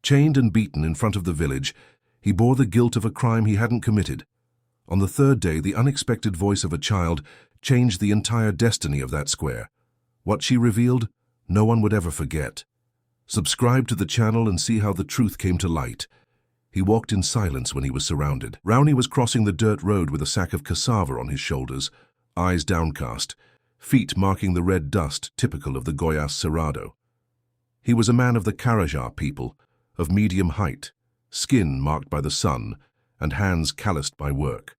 Chained and beaten in front of the village, he bore the guilt of a crime he hadn't committed. On the third day, the unexpected voice of a child changed the entire destiny of that square. What she revealed, no one would ever forget. Subscribe to the channel and see how the truth came to light. He walked in silence when he was surrounded. Rowney was crossing the dirt road with a sack of cassava on his shoulders, eyes downcast, feet marking the red dust typical of the Goiás Cerrado. He was a man of the Carajá people, of medium height, skin marked by the sun, and hands calloused by work.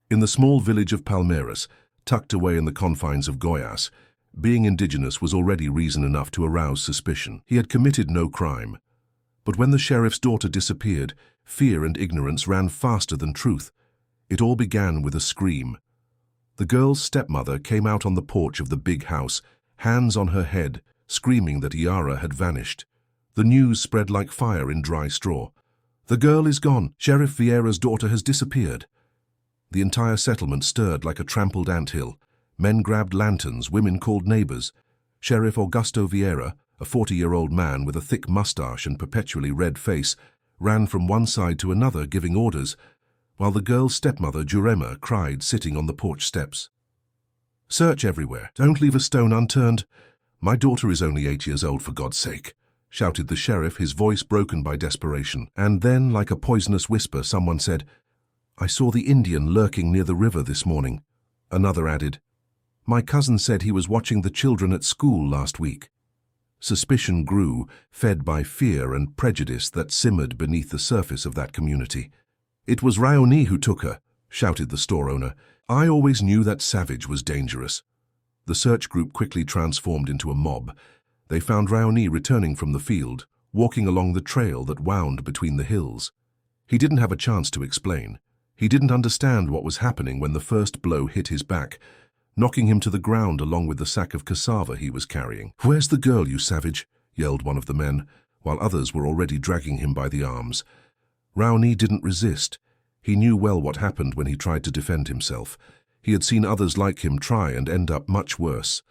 In the small village of Palmeiras, tucked away in the confines of Goiás, being indigenous was already reason enough to arouse suspicion. He had committed no crime. But when the sheriff's daughter disappeared, fear and ignorance ran faster than truth. It all began with a scream. The girl's stepmother came out on the porch of the big house, hands on her head, screaming that Yara had vanished. The news spread like fire in dry straw. "The girl is gone. Sheriff Vieira's daughter has disappeared." The entire settlement stirred like a trampled anthill. Men grabbed lanterns, women called neighbors. Sheriff Augusto Vieira, a 40-year-old man with a thick mustache and perpetually red face, ran from one side to another giving orders, while the girl's stepmother, Jurema, cried sitting on the porch steps. "Search everywhere. Don't leave a stone unturned. My daughter is only 8 years old, for God's sake," shouted the sheriff, his voice broken by desperation. And then, like a poisonous whisper, someone said, "I saw the Indian lurking near the river this morning." Another added, "My cousin said he was watching the children at school last week." Suspicion grew, fed by fear and prejudice that simmered beneath the surface of that community. "It was Raoni who took her," shouted the store owner. "I always knew that savage was dangerous." The search group quickly transformed into a mob. They found Raoni returning from the field, walking along the trail that wound between the hills. He didn't have a chance to explain. He didn't understand what was happening when the first blow hit his back, knocking him to the ground along with the sack of cassava he was carrying. "Where's the girl, you savage?" yelled one of the men, while others were already dragging him by the arms. Raoni didn't resist. He knew well what happened when he tried to defend himself. He had seen others like him try and end up much worse.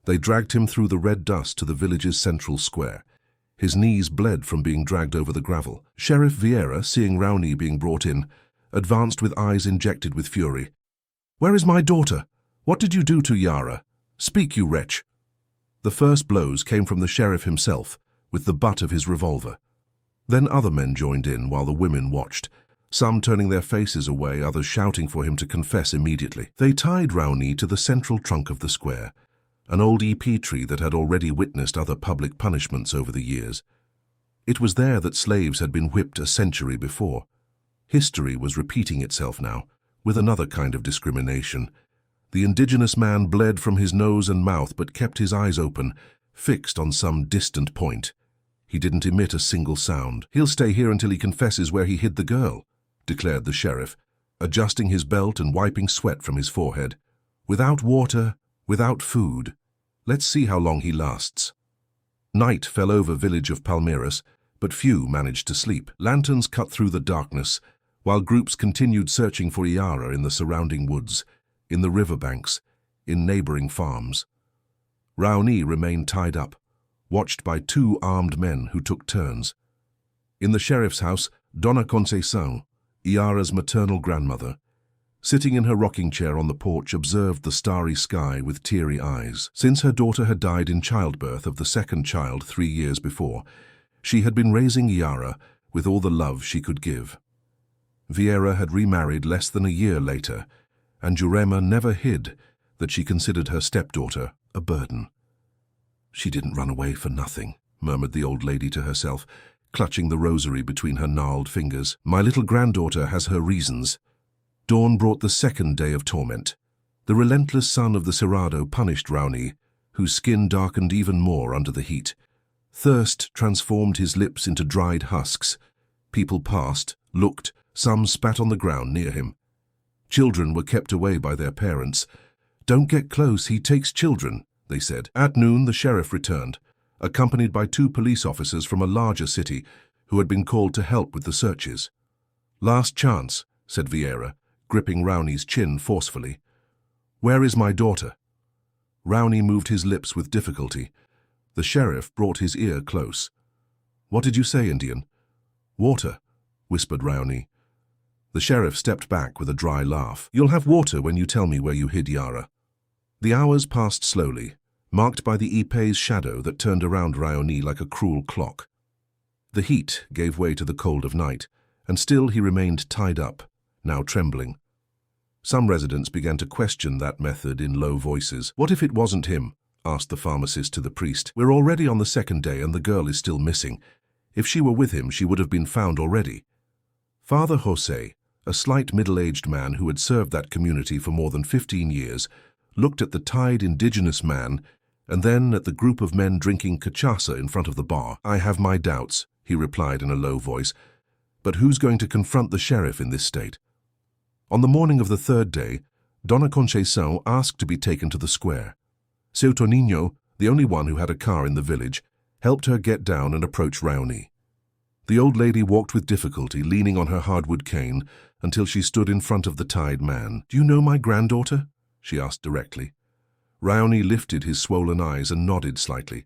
They dragged him through the red dust to the village's central square. His knees bled from being dragged over the gravel. Sheriff Vieira, seeing Raoni being brought in, advanced with eyes injected with fury. "Where is my daughter? What did you do to Yara? Speak, you wretch." The first blows came from the sheriff himself, with the butt of his revolver. Then other men joined in while the women watched, some turning their faces away, others shouting for him to confess immediately. They tied Raoni to the central trunk of the square, an old EP tree that had already witnessed other public punishments over the years. It was there that slaves had been whipped a century before. History was repeating itself now, with another kind of discrimination. The indigenous man bled from his nose and mouth but kept his eyes open, fixed on some distant point. He didn't emit a single sound. "He'll stay here until he confesses where he hid the girl," declared the sheriff, adjusting his belt and wiping sweat from his forehead. "Without water, without food. Let's see how long he lasts." Night fell over village of Palmeiras, but few managed to sleep. Lanterns cut through the darkness, while groups continued searching for Yara in the surrounding woods, in the riverbanks, in neighboring farms. Raoni remained tied up, watched by 2 armed men who took turns. In the sheriff's house, Dona Conceição, Yara's maternal grandmother, sitting in her rocking chair on the porch, observed the starry sky with teary eyes. Since her daughter had died in childbirth of the second child 3 years before, she had been raising Yara with all the love she could give. Vieira had remarried less than a year later, and Jurema never hid that she considered her stepdaughter a burden. "She didn't run away for nothing," murmured the old lady to herself, clutching the rosary between her gnarled fingers. "My little granddaughter has her reasons." Dawn brought the second day of torment. The relentless sun of the Cerrado punished Raoni, whose skin darkened even more under the heat. Thirst transformed his lips into dried husks. People passed, looked, some spat on the ground near him. Children were kept away by their parents. "Don't get close, he takes children," they said. At noon, the sheriff returned, accompanied by 2 police officers from a larger city who had been called to help with the searches. "Last chance," said Vieira, gripping Raoni's chin forcefully. "Where is my daughter?" Raoni moved his lips with difficulty. The sheriff brought his ear close. What did you say, Indian? Water, whispered Raoni. The sheriff stepped back with a dry laugh. You'll have water when you tell me where you hid Yara. The hours passed slowly, marked by the APACHE's shadow that turned around Raoni like a cruel clock. The heat gave way to the cold of night, and still he remained tied up, now trembling. Some residents began to question that method in low voices. What if it wasn't him? Asked the pharmacist to the priest. We're already on the second day and the girl is still missing. If she were with him, she would have been found already. Father Jose, a slight middle-aged man who had served that community for more than 15 years, looked at the tied indigenous man and then at the group of men drinking cachaça in front of the bar. I have my doubts, he replied in a low voice, but who's going to confront the sheriff in this state? On the morning of the third day, Dona Concepción asked to be taken to the square. Seu Toninho, the only one who had a car in the village, helped her get down and approach Raoni. The old lady walked with difficulty, leaning on her hardwood cane, until she stood in front of the tied man. Do you know my granddaughter? She asked directly. Raoni lifted his swollen eyes and nodded slightly.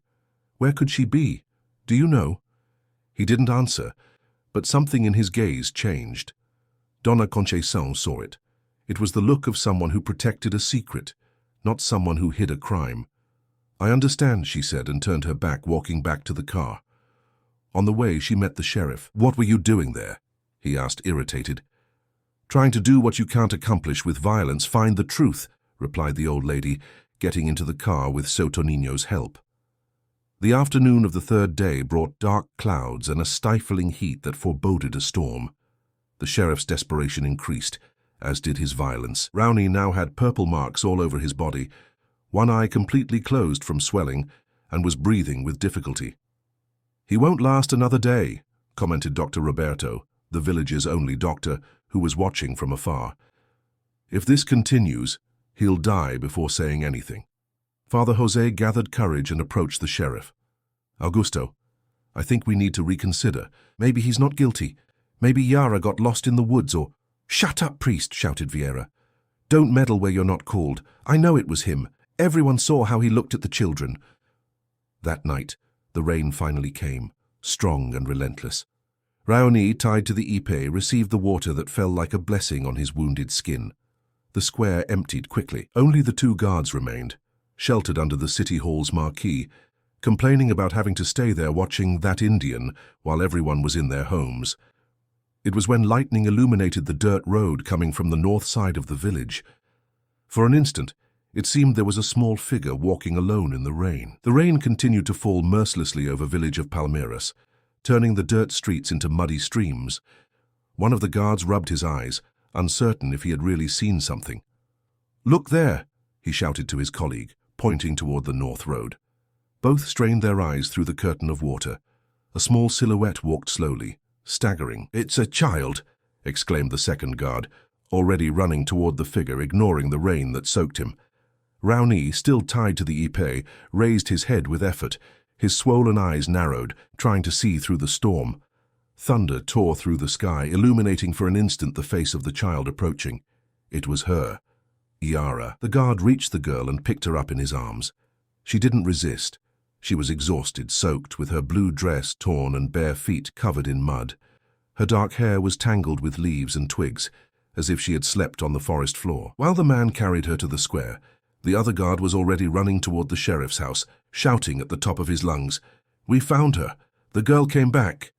Where could she be? Do you know? He didn't answer, but something in his gaze changed. Dona Concepción saw it. It was the look of someone who protected a secret, not someone who hid a crime. I understand, she said, and turned her back, walking back to the car. On the way, she met the sheriff. What were you doing there? He asked, irritated. Trying to do what you can't accomplish with violence. Find the truth, replied the old lady, getting into the car with Seu Toninho's help. The afternoon of the third day brought dark clouds and a stifling heat that foreboded a storm. The sheriff's desperation increased, as did his violence. Raoni now had purple marks all over his body, one eye completely closed from swelling, and was breathing with difficulty. He won't last another day, commented Dr. Roberto, the village's only doctor, who was watching from afar. If this continues, he'll die before saying anything. Father Jose gathered courage and approached the sheriff. Augusto, I think we need to reconsider. Maybe he's not guilty. Maybe Yara got lost in the woods or— Shut up, priest, shouted Vieira. Don't meddle where you're not called. I know it was him. Everyone saw how he looked at the children. That night, the rain finally came, strong and relentless. Raoni, tied to the ipe, received the water that fell like a blessing on his wounded skin. The square emptied quickly. Only the two guards remained, sheltered under the city hall's marquee, complaining about having to stay there watching that Indian while everyone was in their homes. It was when lightning illuminated the dirt road coming from the north side of the village. For an instant, it seemed there was a small figure walking alone in the rain. The rain continued to fall mercilessly over village of Palmeiras, turning the dirt streets into muddy streams. One of the guards rubbed his eyes, uncertain if he had really seen something. Look there, he shouted to his colleague, pointing toward the north road. Both strained their eyes through the curtain of water. A small silhouette walked slowly, staggering. It's a child, exclaimed the second guard, already running toward the figure, ignoring the rain that soaked him. Raoni, still tied to the ipe, raised his head with effort. His swollen eyes narrowed, trying to see through the storm. Thunder tore through the sky, illuminating for an instant the face of the child approaching. It was her, Yara. The guard reached the girl and picked her up in his arms. She didn't resist. She was exhausted, soaked, with her blue dress torn and bare feet covered in mud. Her dark hair was tangled with leaves and twigs, as if she had slept on the forest floor. While the man carried her to the square, the other guard was already running toward the sheriff's house, shouting at the top of his lungs, "We found her! The girl came back!"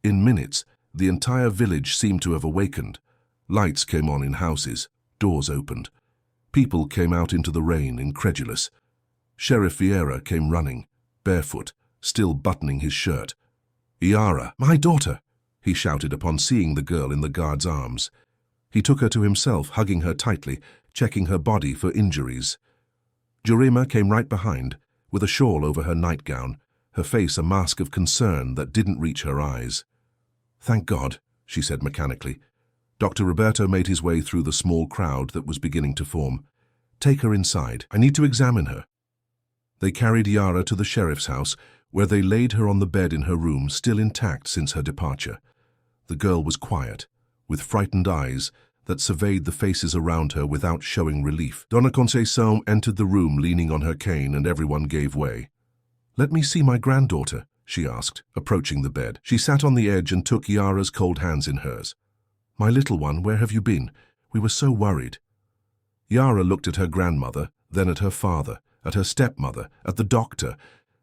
In minutes, the entire village seemed to have awakened. Lights came on in houses, doors opened. People came out into the rain, incredulous. Sheriff Vieira came running, barefoot, still buttoning his shirt. "Yara, my daughter!" he shouted upon seeing the girl in the guard's arms. He took her to himself, hugging her tightly, checking her body for injuries. Jurema came right behind, with a shawl over her nightgown, her face a mask of concern that didn't reach her eyes. "Thank God," she said mechanically. Dr. Roberto made his way through the small crowd that was beginning to form. "Take her inside. I need to examine her." They carried Yara to the sheriff's house, where they laid her on the bed in her room, still intact since her departure. The girl was quiet, with frightened eyes that surveyed the faces around her without showing relief. Dona Concepción entered the room leaning on her cane, and everyone gave way. "Let me see my granddaughter," she asked, approaching the bed. She sat on the edge and took Yara's cold hands in hers. My little one, where have you been? We were so worried. Yara looked at her grandmother, then at her father, at her stepmother, at the doctor,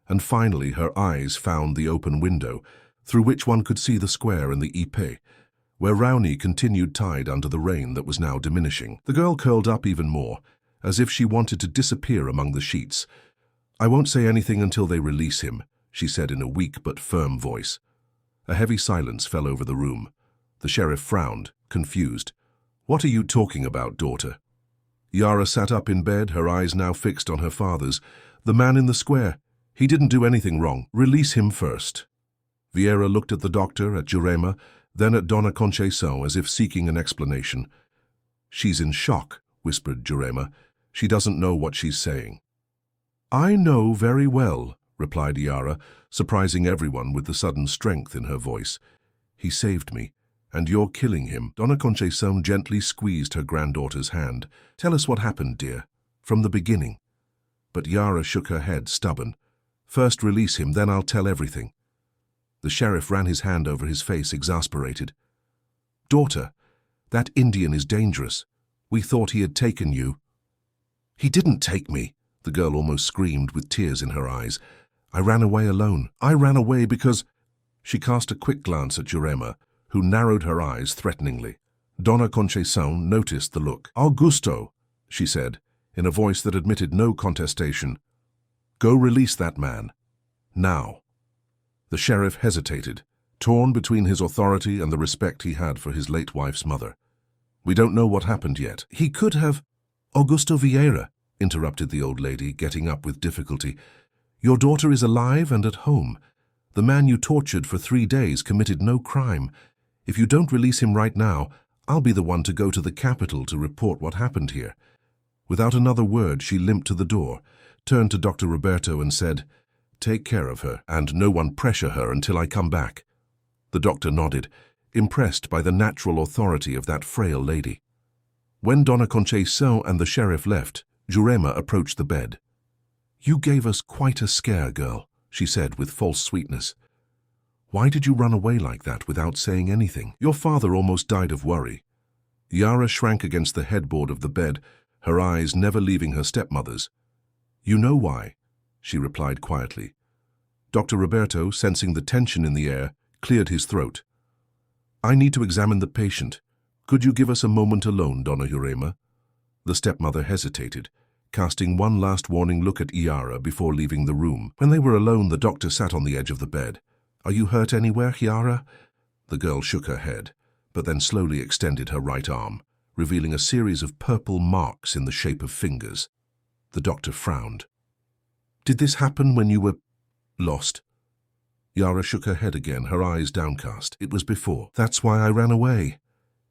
and finally her eyes found the open window, through which one could see the square and the APACHE, where Rowney continued tied under the rain that was now diminishing. The girl curled up even more, as if she wanted to disappear among the sheets. I won't say anything until they release him, she said in a weak but firm voice. A heavy silence fell over the room. The sheriff frowned, confused. What are you talking about, daughter? Yara sat up in bed, her eyes now fixed on her father's. The man in the square. He didn't do anything wrong. Release him first. Vieira looked at the doctor, at Jurema, then at Dona Concheição as if seeking an explanation. She's in shock, whispered Jurema. She doesn't know what she's saying. I know very well, replied Yara, surprising everyone with the sudden strength in her voice. He saved me, and you're killing him. Dona Concheição gently squeezed her granddaughter's hand. Tell us what happened, dear, from the beginning. But Yara shook her head, stubborn. First release him, then I'll tell everything. The sheriff ran his hand over his face, exasperated. Daughter, that Indian is dangerous. We thought he had taken you. He didn't take me, the girl almost screamed with tears in her eyes. I ran away alone. I ran away because... She cast a quick glance at Jurema, who narrowed her eyes threateningly. Dona Concheição noticed the look. Augusto, she said, in a voice that admitted no contestation. Go release that man. Now. The sheriff hesitated, torn between his authority and the respect he had for his late wife's mother. We don't know what happened yet. He could have... Augusto Vieira, interrupted the old lady, getting up with difficulty. Your daughter is alive and at home. The man you tortured for 3 days committed no crime. If you don't release him right now, I'll be the one to go to the capital to report what happened here. Without another word, she limped to the door, turned to Dr. Roberto and said, Take care of her, and no one pressure her until I come back. The doctor nodded, impressed by the natural authority of that frail lady. When Dona Concheição and the sheriff left, Jurema approached the bed. You gave us quite a scare, girl, she said with false sweetness. Why did you run away like that without saying anything? Your father almost died of worry. Yara shrank against the headboard of the bed, her eyes never leaving her stepmother's. You know why, she replied quietly. Dr. Roberto, sensing the tension in the air, cleared his throat. I need to examine the patient. Could you give us a moment alone, Dona Jurema? The stepmother hesitated, casting one last warning look at Yara before leaving the room. When they were alone, the doctor sat on the edge of the bed. Are you hurt anywhere, Yara? The girl shook her head, but then slowly extended her right arm, revealing a series of purple marks in the shape of fingers. The doctor frowned. Did this happen when you were lost? Yara shook her head again, her eyes downcast. It was before. That's why I ran away.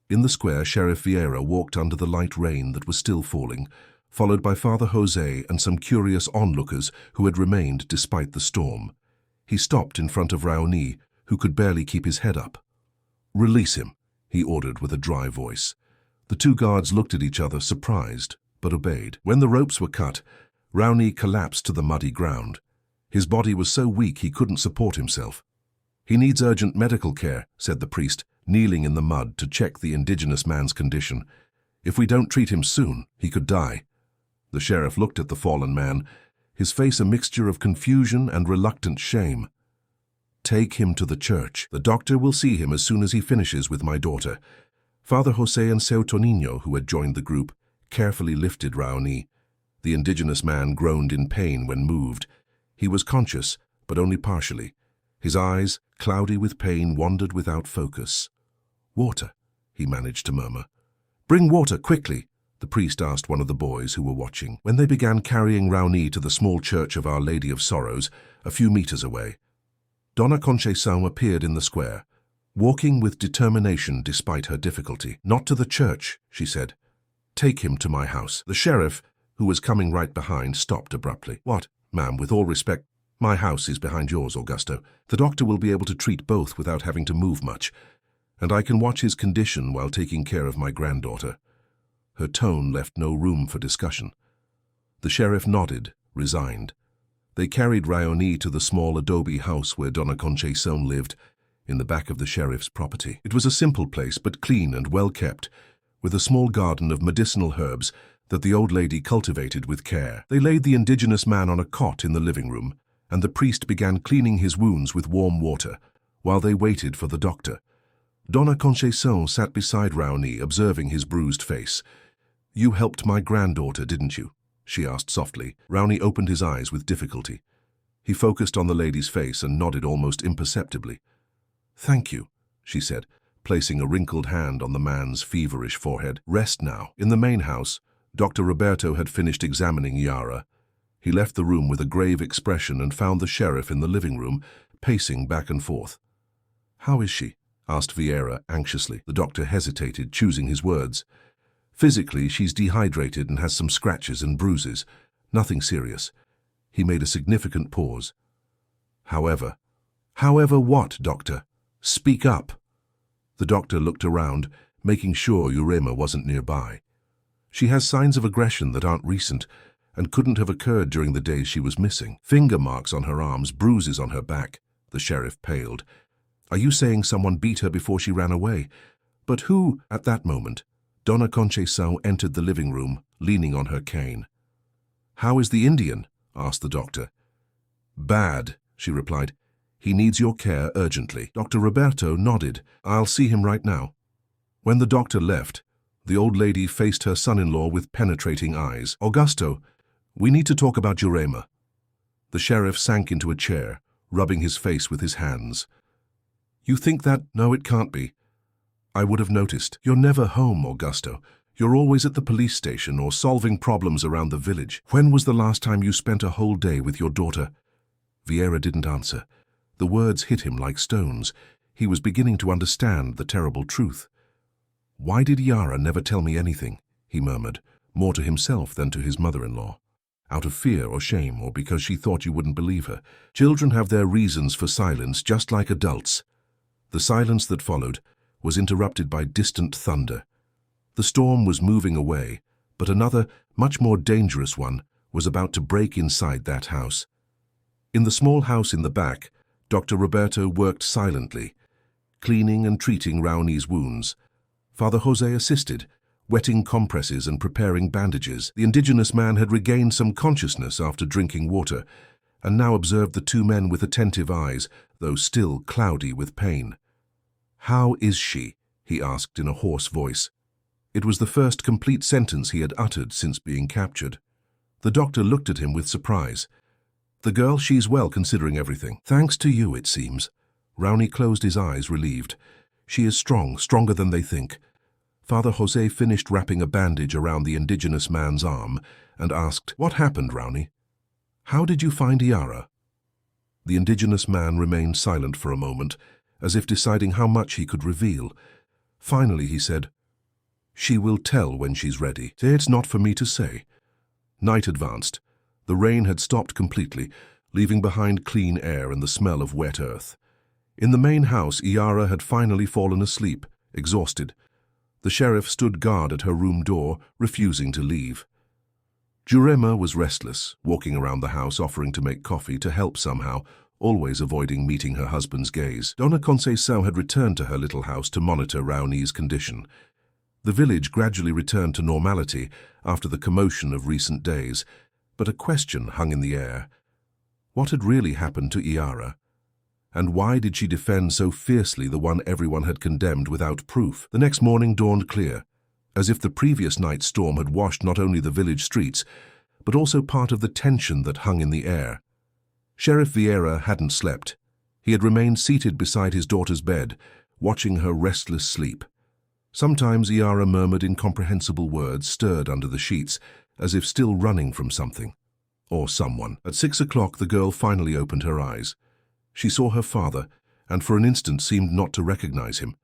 In the square, Sheriff Vieira walked under the light rain that was still falling, followed by Father José and some curious onlookers who had remained despite the storm. He stopped in front of Rowney, who could barely keep his head up. Release him, he ordered with a dry voice. The two guards looked at each other, surprised, but obeyed. When the ropes were cut, Rowney collapsed to the muddy ground. His body was so weak he couldn't support himself. He needs urgent medical care, said the priest, kneeling in the mud to check the indigenous man's condition. If we don't treat him soon, he could die. The sheriff looked at the fallen man, his face a mixture of confusion and reluctant shame. Take him to the church. The doctor will see him as soon as he finishes with my daughter. Father José and Seu Toninho, who had joined the group, carefully lifted Rowney. The indigenous man groaned in pain when moved. He was conscious, but only partially. His eyes, cloudy with pain, wandered without focus. Water, he managed to murmur. Bring water, quickly, the priest asked one of the boys who were watching. When they began carrying Rowney to the small church of Our Lady of Sorrows, a few meters away, Dona Concheição appeared in the square, walking with determination despite her difficulty. Not to the church, she said. Take him to my house. The sheriff, who was coming right behind, stopped abruptly. What? Ma'am, with all respect, my house is behind yours, Augusto. The doctor will be able to treat both without having to move much, and I can watch his condition while taking care of my granddaughter. Her tone left no room for discussion. The sheriff nodded, resigned. They carried Raoni to the small adobe house where Dona Concepcion lived, in the back of the sheriff's property. It was a simple place, but clean and well kept, with a small garden of medicinal herbs that the old lady cultivated with care. They laid the indigenous man on a cot in the living room, and the priest began cleaning his wounds with warm water, while they waited for the doctor. Dona Concepcion sat beside Raoni, observing his bruised face. "You helped my granddaughter, didn't you?" she asked softly. Raoni opened his eyes with difficulty. He focused on the lady's face and nodded almost imperceptibly. "Thank you," she said, placing a wrinkled hand on the man's feverish forehead. "Rest now." In the main house, Dr. Roberto had finished examining Yara. He left the room with a grave expression and found the sheriff in the living room, pacing back and forth. "How is she?" asked Vieira anxiously. The doctor hesitated, choosing his words. "Physically, she's dehydrated and has some scratches and bruises. Nothing serious." He made a significant pause. However what, doctor? Speak up." The doctor looked around, making sure Urema wasn't nearby. "She has signs of aggression that aren't recent and couldn't have occurred during the days she was missing. Finger marks on her arms, bruises on her back." The sheriff paled. "Are you saying someone beat her before she ran away? But who?" At that moment, Dona Concepcion entered the living room, leaning on her cane. "How is the Indian?" asked the doctor. "Bad," she replied. "He needs your care urgently." Dr. Roberto nodded. "I'll see him right now." When the doctor left, the old lady faced her son-in-law with penetrating eyes. "Augusto, we need to talk about Urema." The sheriff sank into a chair, rubbing his face with his hands. "You think that? No, it can't be. I would have noticed. You're never home, Augusto. You're always at the police station or solving problems around the village. When was the last time you spent a whole day with your daughter?" Vieira didn't answer. The words hit him like stones. He was beginning to understand the terrible truth. "Why did Yara never tell me anything?" he murmured, more to himself than to his mother-in-law. "Out of fear or shame, or because she thought you wouldn't believe her. Children have their reasons for silence, just like adults." The silence that followed was interrupted by distant thunder. The storm was moving away, but another, much more dangerous one, was about to break inside that house. In the small house in the back, Dr. Roberto worked silently, cleaning and treating Raoni's wounds. Father Jose assisted, wetting compresses and preparing bandages. The indigenous man had regained some consciousness after drinking water, and now observed the two men with attentive eyes, though still cloudy with pain. "How is she?" he asked in a hoarse voice. It was the first complete sentence he had uttered since being captured. The doctor looked at him with surprise. "The girl, she's well considering everything. Thanks to you, it seems." Raoni closed his eyes, relieved. "She is strong, stronger than they think." Father Jose finished wrapping a bandage around the indigenous man's arm and asked, "What happened, Raoni? How did you find Yara?" The indigenous man remained silent for a moment, as if deciding how much he could reveal. Finally he said, "She will tell when she's ready. It's not for me to say." Night advanced. The rain had stopped completely, leaving behind clean air and the smell of wet earth. In the main house, Yara had finally fallen asleep, exhausted. The sheriff stood guard at her room door, refusing to leave. Jurema was restless, walking around the house offering to make coffee to help somehow, always avoiding meeting her husband's gaze. Dona Concepcion had returned to her little house to monitor Raoni's condition. The village gradually returned to normality after the commotion of recent days, but a question hung in the air. What had really happened to Yara? And why did she defend so fiercely the one everyone had condemned without proof? The next morning dawned clear, as if the previous night's storm had washed not only the village streets, but also part of the tension that hung in the air. Sheriff Vieira hadn't slept. He had remained seated beside his daughter's bed, watching her restless sleep. Sometimes Yara murmured incomprehensible words stirred under the sheets, as if still running from something, or someone. At 6 o'clock the girl finally opened her eyes. She saw her father, and for an instant seemed not to recognize him.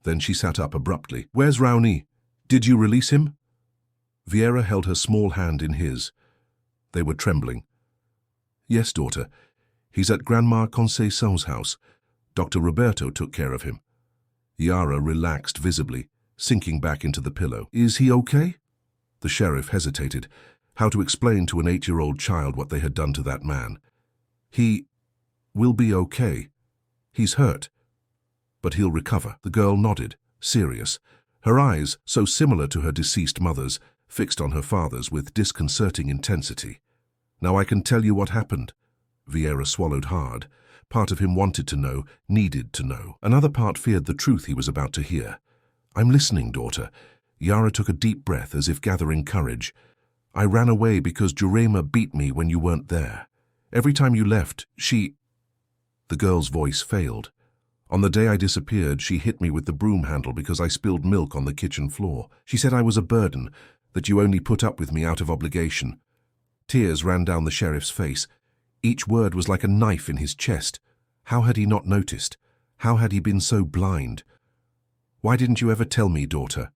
Then she sat up abruptly. "Where's Raoni? Did you release him?" Vieira held her small hand in his. They were trembling. "Yes, daughter. He's at Grandma Concepcion's house. Dr. Roberto took care of him." Yara relaxed visibly, sinking back into the pillow. "Is he okay?" The sheriff hesitated, how to explain to an 8-year-old child what they had done to that man. He will be okay. He's hurt, but he'll recover. The girl nodded, serious, her eyes, so similar to her deceased mother's, fixed on her father's with disconcerting intensity. Now I can tell you what happened. Vieira swallowed hard. Part of him wanted to know, needed to know. Another part feared the truth he was about to hear. I'm listening, daughter. Yara took a deep breath as if gathering courage. I ran away because Jurema beat me when you weren't there. Every time you left, she... The girl's voice failed. On the day I disappeared, she hit me with the broom handle because I spilled milk on the kitchen floor. She said I was a burden, that you only put up with me out of obligation. Tears ran down the sheriff's face. Each word was like a knife in his chest. How had he not noticed? How had he been so blind? Why didn't you ever tell me, daughter?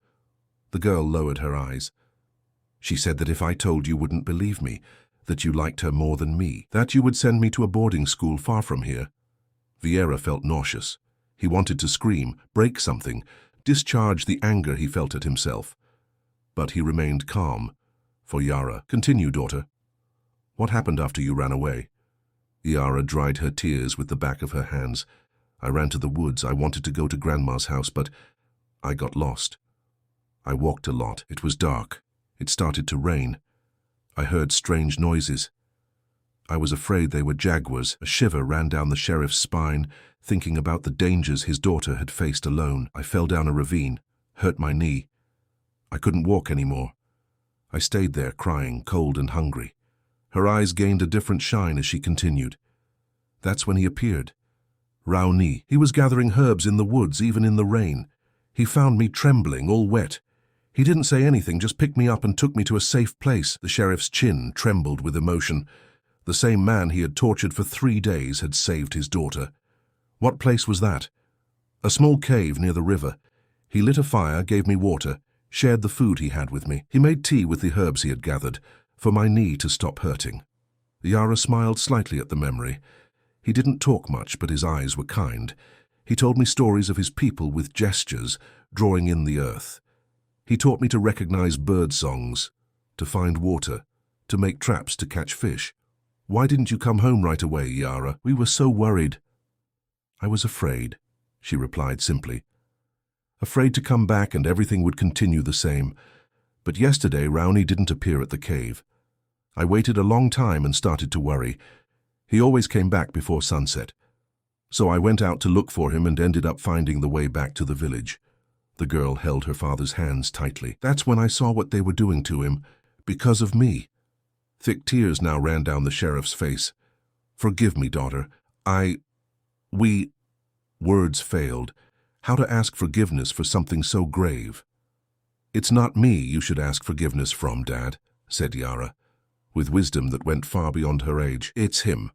The girl lowered her eyes. She said that if I told you wouldn't believe me, that you liked her more than me, that you would send me to a boarding school far from here. Vieira felt nauseous. He wanted to scream, break something, discharge the anger he felt at himself. But he remained calm. For Yara, continue, daughter. What happened after you ran away? Yara dried her tears with the back of her hands. I ran to the woods. I wanted to go to Grandma's house, but I got lost. I walked a lot. It was dark. It started to rain. I heard strange noises. I was afraid they were jaguars. A shiver ran down the sheriff's spine, thinking about the dangers his daughter had faced alone. I fell down a ravine, hurt my knee. I couldn't walk anymore. I stayed there crying, cold and hungry. Her eyes gained a different shine as she continued. That's when he appeared. Raoni. He was gathering herbs in the woods, even in the rain. He found me trembling, all wet. He didn't say anything, just picked me up and took me to a safe place. The sheriff's chin trembled with emotion. The same man he had tortured for 3 days had saved his daughter. What place was that? A small cave near the river. He lit a fire, gave me water, shared the food he had with me. He made tea with the herbs he had gathered, for my knee to stop hurting. Yara smiled slightly at the memory. He didn't talk much, but his eyes were kind. He told me stories of his people with gestures, drawing in the earth. He taught me to recognize bird songs, to find water, to make traps to catch fish. Why didn't you come home right away, Yara? We were so worried. I was afraid, she replied simply. Afraid to come back and everything would continue the same. But yesterday, Raoni didn't appear at the cave. I waited a long time and started to worry. He always came back before sunset. So I went out to look for him and ended up finding the way back to the village. The girl held her father's hands tightly. That's when I saw what they were doing to him, because of me. Thick tears now ran down the sheriff's face. Forgive me, daughter. Words failed. How to ask forgiveness for something so grave? It's not me you should ask forgiveness from, Dad, said Yara, with wisdom that went far beyond her age. It's him.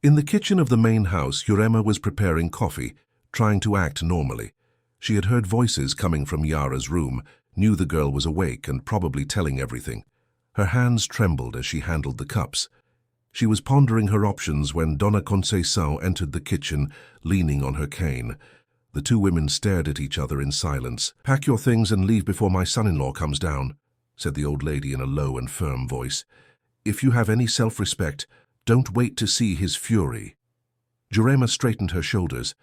In the kitchen of the main house, Jurema was preparing coffee, trying to act normally. She had heard voices coming from Yara's room, knew the girl was awake and probably telling everything. Her hands trembled as she handled the cups. She was pondering her options when Dona Conceição entered the kitchen, leaning on her cane. The two women stared at each other in silence. Pack your things and leave before my son-in-law comes down, said the old lady in a low and firm voice. If you have any self-respect, don't wait to see his fury. Jurema straightened her shoulders.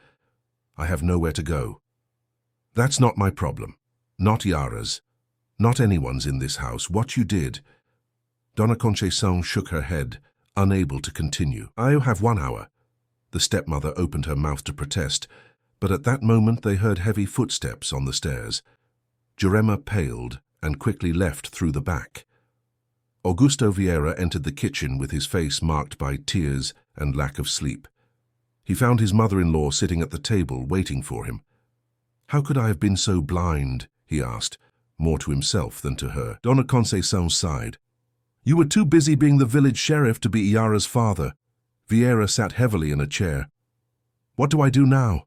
I have nowhere to go. That's not my problem. Not Yara's. Not anyone's in this house. What you did. Dona Conceição shook her head, unable to continue. I have 1 hour. The stepmother opened her mouth to protest, but at that moment they heard heavy footsteps on the stairs. Jurema paled and quickly left through the back. Augusto Vieira entered the kitchen with his face marked by tears and lack of sleep. He found his mother-in-law sitting at the table waiting for him. How could I have been so blind? He asked, more to himself than to her. Dona Conceição sighed. You were too busy being the village sheriff to be Yara's father. Vieira sat heavily in a chair. What do I do now?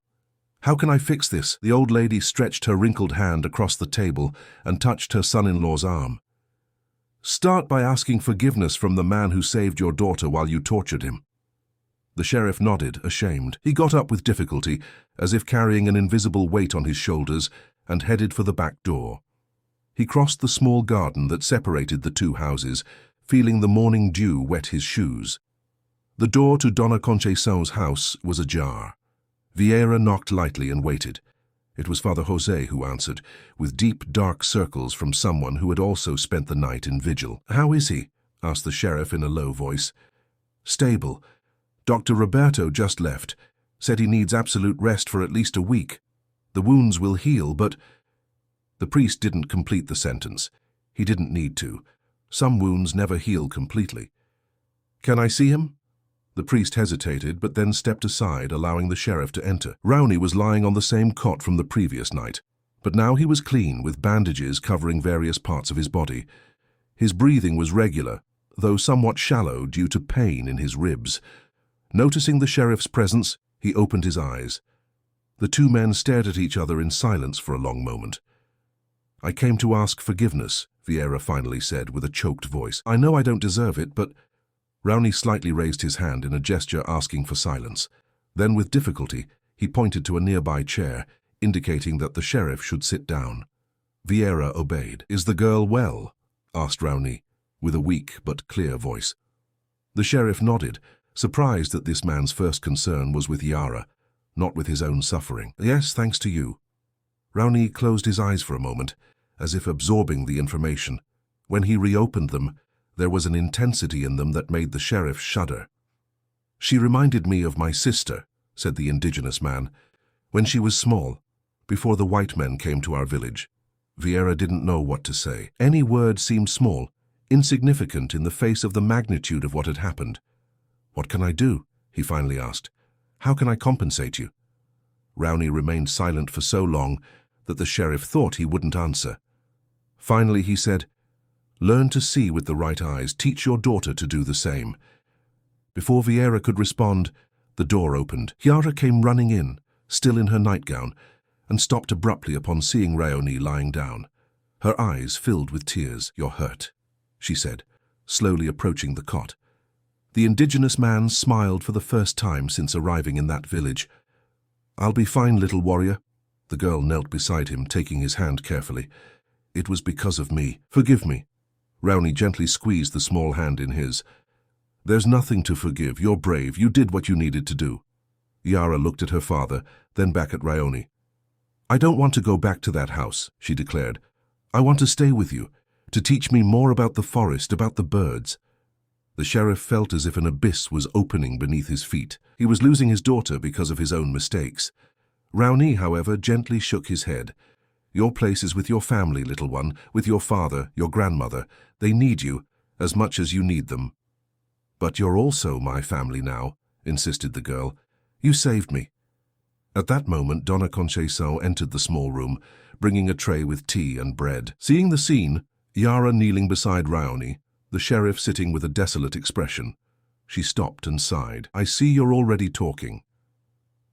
How can I fix this? The old lady stretched her wrinkled hand across the table and touched her son-in-law's arm. Start by asking forgiveness from the man who saved your daughter while you tortured him. The sheriff nodded, ashamed. He got up with difficulty, as if carrying an invisible weight on his shoulders, and headed for the back door. He crossed the small garden that separated the two houses, feeling the morning dew wet his shoes. The door to Dona Conceção's house was ajar. Vieira knocked lightly and waited. It was Father José who answered, with deep, dark circles from someone who had also spent the night in vigil. "How is he?" asked the sheriff in a low voice. "Stable. Dr. Roberto just left. Said he needs absolute rest for at least a week. The wounds will heal, but—" The priest didn't complete the sentence. He didn't need to. Some wounds never heal completely. "Can I see him?" The priest hesitated, but then stepped aside, allowing the sheriff to enter. Rowney was lying on the same cot from the previous night, but now he was clean, with bandages covering various parts of his body. His breathing was regular, though somewhat shallow due to pain in his ribs. Noticing the sheriff's presence, he opened his eyes. The two men stared at each other in silence for a long moment. "I came to ask forgiveness," Vieira finally said with a choked voice. "I know I don't deserve it, but—" Rowney slightly raised his hand in a gesture asking for silence. Then, with difficulty, he pointed to a nearby chair, indicating that the sheriff should sit down. Vieira obeyed. "Is the girl well?" asked Rowney, with a weak but clear voice. The sheriff nodded, surprised that this man's first concern was with Yara, not with his own suffering. "Yes, thanks to you." Rowney closed his eyes for a moment, as if absorbing the information. When he reopened them, there was an intensity in them that made the sheriff shudder. "She reminded me of my sister," said the indigenous man, "when she was small, before the white men came to our village." Vieira didn't know what to say. Any word seemed small, insignificant in the face of the magnitude of what had happened. "What can I do?" he finally asked. "How can I compensate you?" Rowney remained silent for so long that the sheriff thought he wouldn't answer. Finally he said, "Learn to see with the right eyes. Teach your daughter to do the same." Before Vieira could respond, the door opened. Yara came running in, still in her nightgown, and stopped abruptly upon seeing Rowney lying down. Her eyes filled with tears. "You're hurt," she said, slowly approaching the cot. The indigenous man smiled for the first time since arriving in that village. "I'll be fine, little warrior." The girl knelt beside him, taking his hand carefully. "It was because of me. Forgive me." Rowney gently squeezed the small hand in his. "There's nothing to forgive. You're brave. You did what you needed to do." Yara looked at her father, then back at Rowney. "I don't want to go back to that house," she declared. "I want to stay with you, to teach me more about the forest, about the birds." The sheriff felt as if an abyss was opening beneath his feet. He was losing his daughter because of his own mistakes. Rowney, however, gently shook his head. "Your place is with your family, little one, with your father, your grandmother. They need you, as much as you need them." "But you're also my family now," insisted the girl. "You saved me." At that moment, Dona Conceção entered the small room, bringing a tray with tea and bread. Seeing the scene, Yara kneeling beside Rowney, the sheriff sitting with a desolate expression, she stopped and sighed. "I see you're already talking."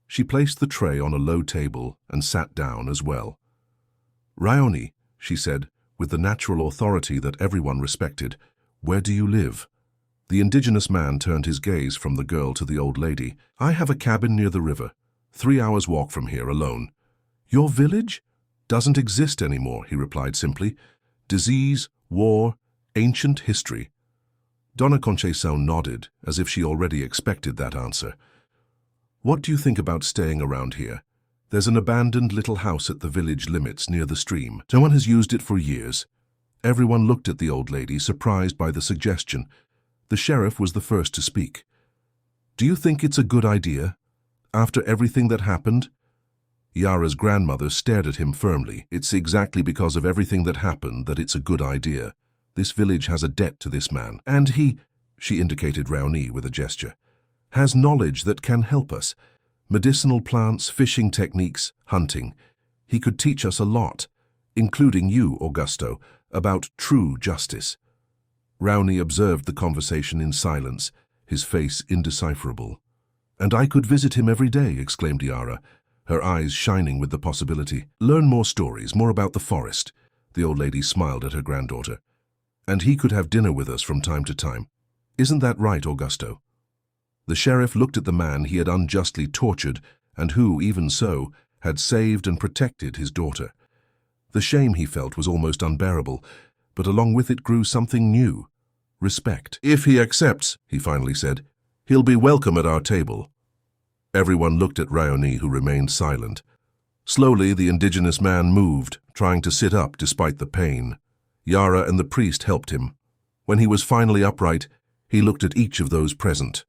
She placed the tray on a low table and sat down as well. "Rowney," she said, with the natural authority that everyone respected, "where do you live?" The indigenous man turned his gaze from the girl to the old lady. "I have a cabin near the river, 3 hours' walk from here, alone." "Your village?" "Doesn't exist anymore," he replied simply. "Disease, war, ancient history." Dona Conceção nodded, as if she already expected that answer. "What do you think about staying around here? There's an abandoned little house at the village limits near the stream. No one has used it for years." Everyone looked at the old lady, surprised by the suggestion. The sheriff was the first to speak. "Do you think it's a good idea? After everything that happened?" Yara's grandmother stared at him firmly. "It's exactly because of everything that happened that it's a good idea. This village has a debt to this man. And he," she indicated Rowney with a gesture, "has knowledge that can help us. Medicinal plants, fishing techniques, hunting. He could teach us a lot, including you, Augusto, about true justice." Rowney observed the conversation in silence, his face indecipherable. "And I could visit him every day," exclaimed Yara, her eyes shining with the possibility. "Learn more stories, more about the forest." The old lady smiled at her granddaughter. "And he could have dinner with us from time to time. Isn't that right, Augusto?" The sheriff looked at the man he had unjustly tortured and who, even so, had saved and protected his daughter. The shame he felt was almost unbearable, but along with it grew something new: respect. "If he accepts," he finally said. He'll be welcome at our table. Everyone looked at Raoni, who remained silent. Slowly, the indigenous man moved, trying to sit up despite the pain. Yara and the priest helped him. When he was finally upright, he looked at each of those present.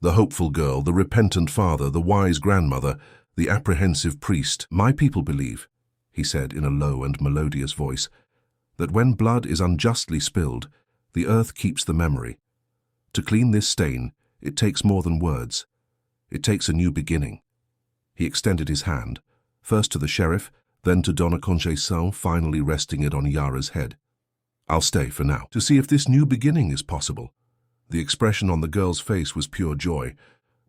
The hopeful girl, the repentant father, the wise grandmother, the apprehensive priest. "My people believe," he said in a low and melodious voice, "that when blood is unjustly spilled, the earth keeps the memory. To clean this stain, it takes more than words. It takes a new beginning." He extended his hand, first to the sheriff, then to Dona Conceição, finally resting it on Yara's head. "I'll stay for now, to see if this new beginning is possible." The expression on the girl's face was pure joy.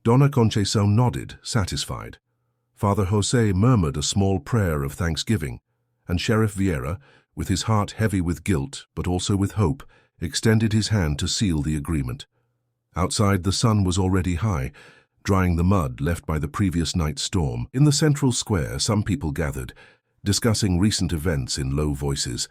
Dona Conceição nodded, satisfied. Father José murmured a small prayer of thanksgiving, and Sheriff Vieira, with his heart heavy with guilt but also with hope, extended his hand to seal the agreement. Outside, the sun was already high, drying the mud left by the previous night's storm. In the central square, some people gathered, discussing recent events in low voices.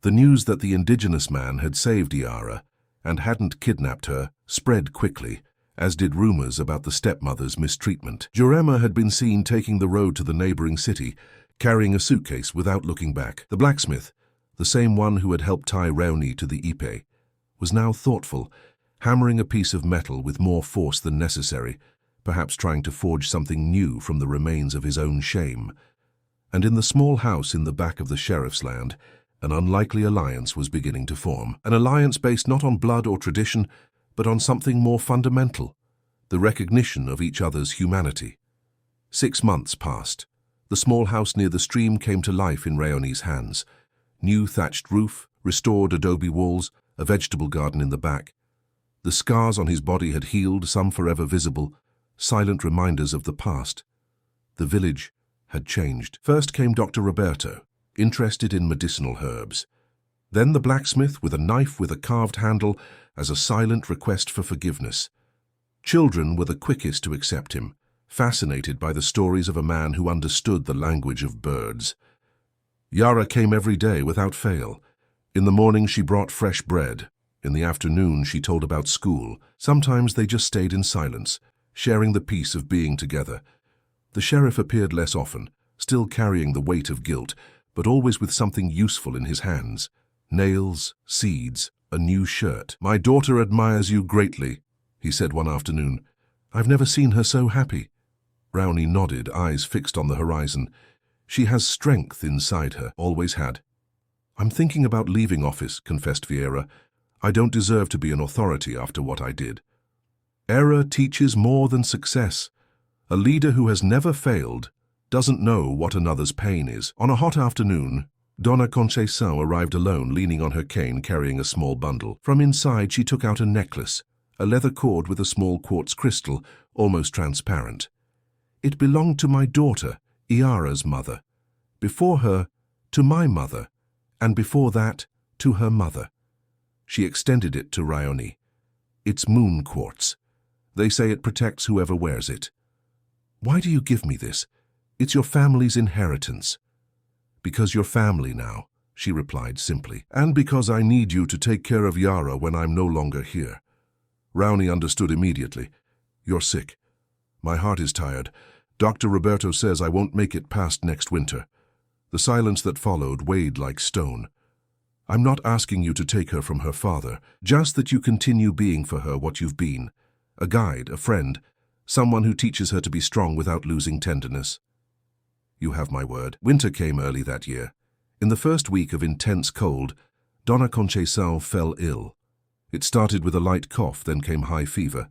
The news that the indigenous man had saved Yara and hadn't kidnapped her spread quickly, as did rumors about the stepmother's mistreatment. Jurema had been seen taking the road to the neighboring city, carrying a suitcase without looking back. The blacksmith, the same one who had helped tie Raoni to the Ipe, was now thoughtful, hammering a piece of metal with more force than necessary, perhaps trying to forge something new from the remains of his own shame. And in the small house in the back of the sheriff's land, an unlikely alliance was beginning to form. An alliance based not on blood or tradition, but on something more fundamental, the recognition of each other's humanity. 6 months passed. The small house near the stream came to life in Raoni's hands. New thatched roof, restored adobe walls, a vegetable garden in the back. The scars on his body had healed, some forever visible, silent reminders of the past. The village had changed. First came Dr. Roberto, interested in medicinal herbs. Then the blacksmith with a knife with a carved handle as a silent request for forgiveness. Children were the quickest to accept him, fascinated by the stories of a man who understood the language of birds. Yara came every day without fail. In the morning she brought fresh bread. In the afternoon she told about school. Sometimes they just stayed in silence, sharing the peace of being together. The sheriff appeared less often, still carrying the weight of guilt, but always with something useful in his hands. Nails, seeds, a new shirt. "My daughter admires you greatly," he said one afternoon. "I've never seen her so happy." Raoni nodded, eyes fixed on the horizon. "She has strength inside her, always had." "I'm thinking about leaving office," confessed Vieira. "I don't deserve to be an authority after what I did." Error teaches more than success. A leader who has never failed doesn't know what another's pain is. On a hot afternoon, Dona Conceição arrived alone, leaning on her cane, carrying a small bundle. From inside, she took out a necklace, a leather cord with a small quartz crystal, almost transparent. "It belonged to my daughter, Iara's mother. Before her, to my mother, and before that, to her mother." She extended it to Raoni. "It's moon quartz. They say it protects whoever wears it." "Why do you give me this? It's your family's inheritance." "Because you're family now," she replied simply. "And because I need you to take care of Yara when I'm no longer here." Raoni understood immediately. "You're sick. My heart is tired. Dr. Roberto says I won't make it past next winter." The silence that followed weighed like stone. "I'm not asking you to take her from her father, just that you continue being for her what you've been. A guide, a friend, someone who teaches her to be strong without losing tenderness." "You have my word." Winter came early that year. In the first week of intense cold, Dona Conceição fell ill. It started with a light cough, then came high fever.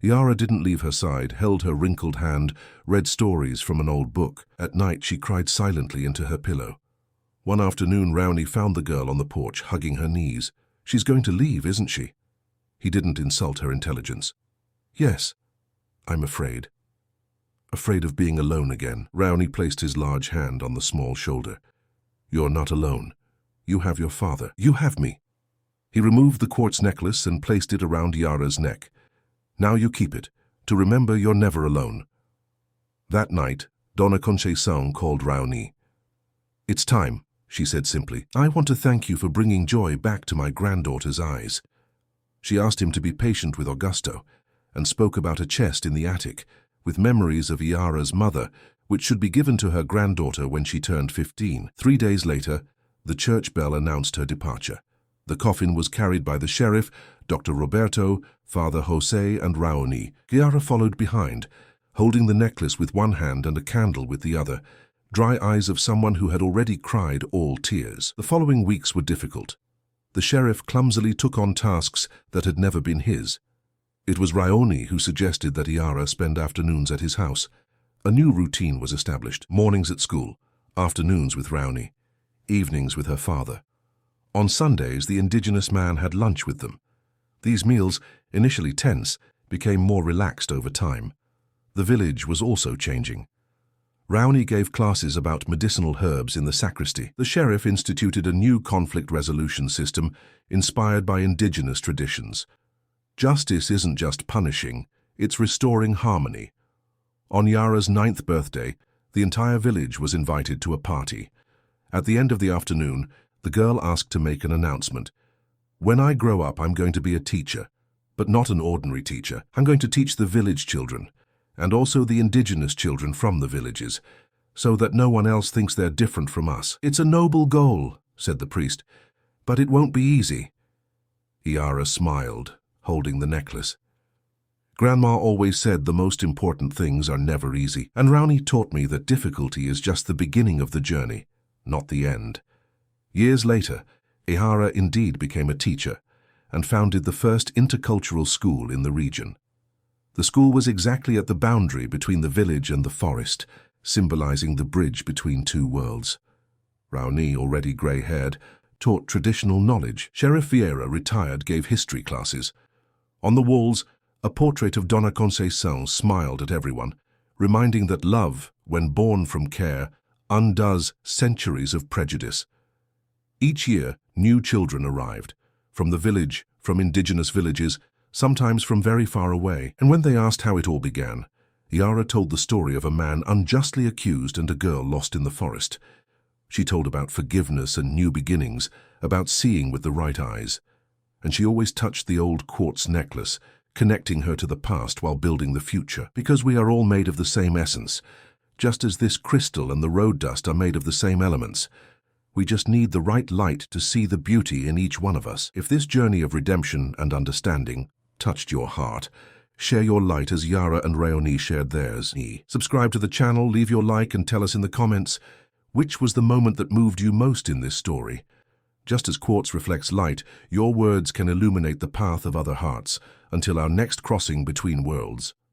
Yara didn't leave her side, held her wrinkled hand, read stories from an old book. At night she cried silently into her pillow. One afternoon Raoni found the girl on the porch, hugging her knees. "She's going to leave, isn't she?" He didn't insult her intelligence. "Yes, I'm afraid." Afraid of being alone again, Raoni placed his large hand on the small shoulder. "You're not alone. You have your father. You have me." He removed the quartz necklace and placed it around Yara's neck. "Now you keep it, to remember you're never alone." That night, Dona Conceição called Raoni. "It's time," she said simply. "I want to thank you for bringing joy back to my granddaughter's eyes." She asked him to be patient with Augusto, and spoke about a chest in the attic, with memories of Iara's mother, which should be given to her granddaughter when she turned 15. 3 days later, the church bell announced her departure. The coffin was carried by the sheriff, Dr. Roberto, Father Jose, and Raoni. Iara followed behind, holding the necklace with one hand and a candle with the other, dry eyes of someone who had already cried all tears. The following weeks were difficult. The sheriff clumsily took on tasks that had never been his. It was Raoni who suggested that Iara spend afternoons at his house. A new routine was established: mornings at school, afternoons with Raoni, evenings with her father. On Sundays, the indigenous man had lunch with them. These meals, initially tense, became more relaxed over time. The village was also changing. Raoni gave classes about medicinal herbs in the sacristy. The sheriff instituted a new conflict resolution system inspired by indigenous traditions. Justice isn't just punishing, it's restoring harmony. On Iara's 9th birthday, the entire village was invited to a party. At the end of the afternoon, the girl asked to make an announcement. "When I grow up, I'm going to be a teacher, but not an ordinary teacher. I'm going to teach the village children, and also the indigenous children from the villages, so that no one else thinks they're different from us." "It's a noble goal," said the priest, "but it won't be easy." Iara smiled, holding the necklace. "Grandma always said the most important things are never easy, and Raoni taught me that difficulty is just the beginning of the journey, not the end." Years later, Iara indeed became a teacher and founded the first intercultural school in the region. The school was exactly at the boundary between the village and the forest, symbolizing the bridge between two worlds. Raoni, already grey-haired, taught traditional knowledge. Sheriff Vieira, retired, gave history classes. On the walls, a portrait of Dona Conceição smiled at everyone, reminding that love, when born from care, undoes centuries of prejudice. Each year, new children arrived, from the village, from indigenous villages, sometimes from very far away. And when they asked how it all began, Iara told the story of a man unjustly accused and a girl lost in the forest. She told about forgiveness and new beginnings, about seeing with the right eyes. And she always touched the old quartz necklace, connecting her to the past while building the future. Because we are all made of the same essence, just as this crystal and the road dust are made of the same elements. We just need the right light to see the beauty in each one of us. If this journey of redemption and understanding touched your heart, share your light as Iara and Raoni shared theirs. Subscribe to the channel, leave your like, and tell us in the comments, which was the moment that moved you most in this story? Just as quartz reflects light, your words can illuminate the path of other hearts until our next crossing between worlds.